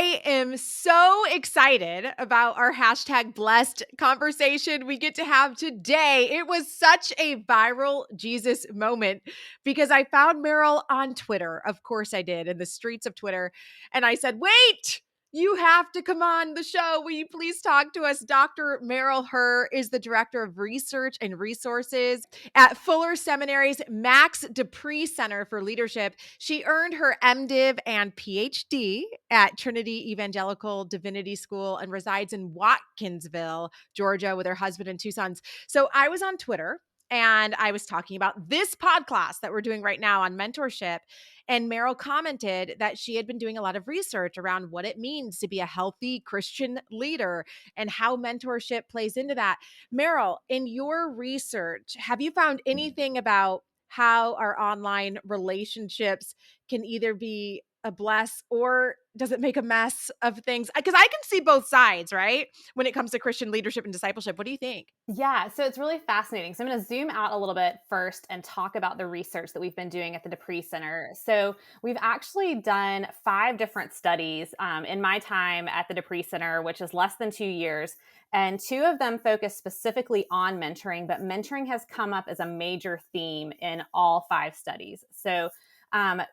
I am so excited about our hashtag blessed conversation we get to have today. It was such a viral Jesus moment because I found Meryl on Twitter. Of course I did, in the streets of Twitter. And I said, wait, you have to come on the show. Will you please talk to us? Dr. Meryl Herr is the Director of Research and Resources at Fuller Seminary's Max Dupree Center for Leadership. She earned her MDiv and PhD at Trinity Evangelical Divinity School and resides in Watkinsville, Georgia, with her husband and two sons. So I was on Twitter and I was talking about this podcast that we're doing right now on mentorship. And Meryl commented that she had been doing a lot of research around what it means to be a healthy Christian leader and how mentorship plays into that. Meryl, in your research, have you found anything about how our online relationships can either be a bless or does it make a mess of things? Because I can see both sides, right? When it comes to Christian leadership and discipleship. What do you think? Yeah, so it's really fascinating. So I'm going to zoom out a little bit first and talk about the research that we've been doing at the Dupree Center. So we've actually done 5 different studies in my time at the Dupree Center, which is less than 2 years. And 2 of them focus specifically on mentoring, but mentoring has come up as a major theme in all 5 studies. So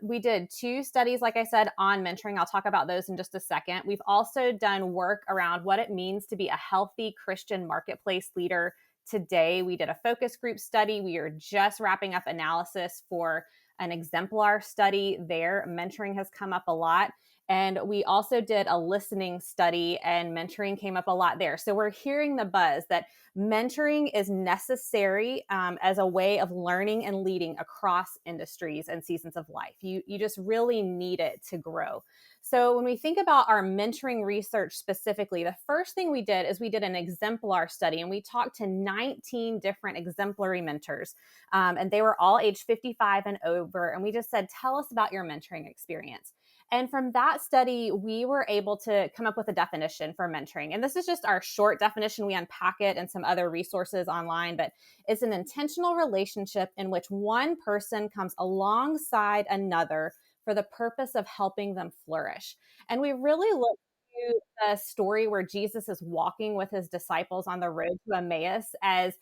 we did 2 studies, like I said, on mentoring. I'll talk about those in just a second. We've also done work around what it means to be a healthy Christian marketplace leader today. We did a focus group study. We are just wrapping up analysis for an exemplar study there. Mentoring has come up a lot. And we also did a listening study, and mentoring came up a lot there. So we're hearing the buzz that mentoring is necessary as a way of learning and leading across industries and seasons of life. You just really need it to grow. So when we think about our mentoring research specifically, the first thing we did is we did an exemplar study, and we talked to 19 different exemplary mentors. And they were all age 55 and over. And we just said, tell us about your mentoring experience. And from that study, we were able to come up with a definition for mentoring. And this is just our short definition. We unpack it in some other resources online, but it's an intentional relationship in which one person comes alongside another for the purpose of helping them flourish. And we really look to the story where Jesus is walking with his disciples on the road to Emmaus as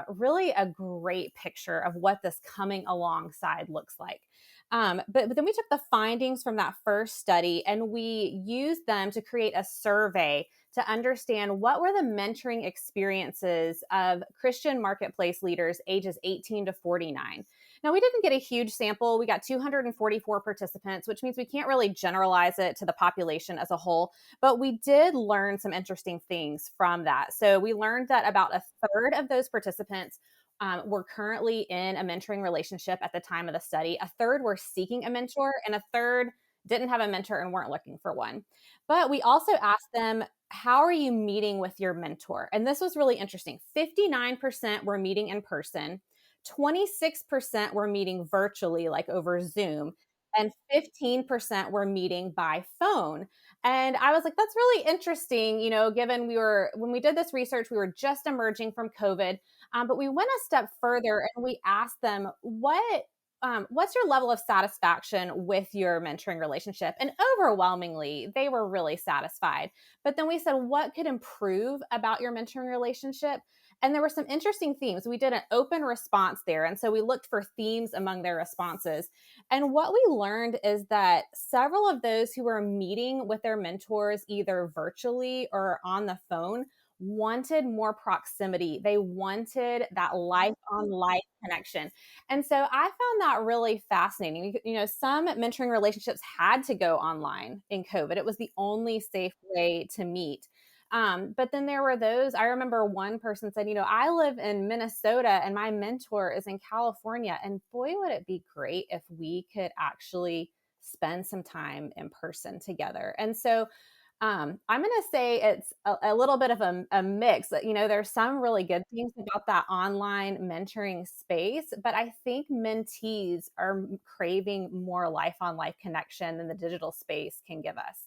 really a great picture of what this coming alongside looks like. But then we took the findings from that first study and we used them to create a survey to understand what were the mentoring experiences of Christian marketplace leaders ages 18 to 49. Now, we didn't get a huge sample. We got 244 participants, which means we can't really generalize it to the population as a whole, but we did learn some interesting things from that. So we learned that about a third of those participants were currently in a mentoring relationship at the time of the study. A third were seeking a mentor, and a third didn't have a mentor and weren't looking for one. But we also asked them, how are you meeting with your mentor? And this was really interesting. 59% were meeting in person, 26% were meeting virtually, like over Zoom, and 15% were meeting by phone. And I was like, that's really interesting, given when we did this research, we were just emerging from COVID. But we went a step further and we asked them, what's your level of satisfaction with your mentoring relationship? And overwhelmingly, they were really satisfied. But then we said, what could improve about your mentoring relationship? And there were some interesting themes. We did an open response there. And so we looked for themes among their responses. And what we learned is that several of those who were meeting with their mentors, either virtually or on the phone, wanted more proximity. They wanted that life on life connection. And so I found that really fascinating. Some mentoring relationships had to go online in COVID. It was the only safe way to meet. But then there were those, I remember one person said, I live in Minnesota and my mentor is in California. And boy, would it be great if we could actually spend some time in person together. And so I'm going to say it's a little bit of a mix. There's some really good things about that online mentoring space, but I think mentees are craving more life on life connection than the digital space can give us.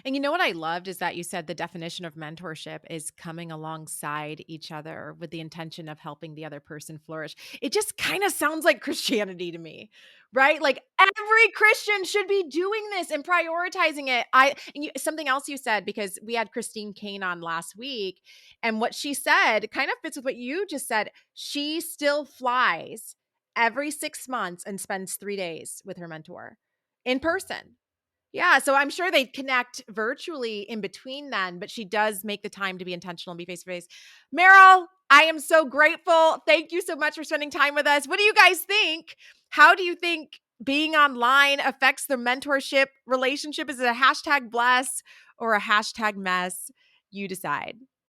And you know what I loved is that you said the definition of mentorship is coming alongside each other with the intention of helping the other person flourish. It just kind of sounds like Christianity to me, right? Like every Christian should be doing this and prioritizing it. Something else you said, because we had Christine Kane on last week, and what she said kind of fits with what you just said. She still flies every 6 months and spends 3 days with her mentor in person. Yeah, so I'm sure they connect virtually in between then, but she does make the time to be intentional and be face to face. Meryl, I am so grateful. Thank you so much for spending time with us. What do you guys think? How do you think being online affects the mentorship relationship? Is it a hashtag bless or a hashtag mess? You decide.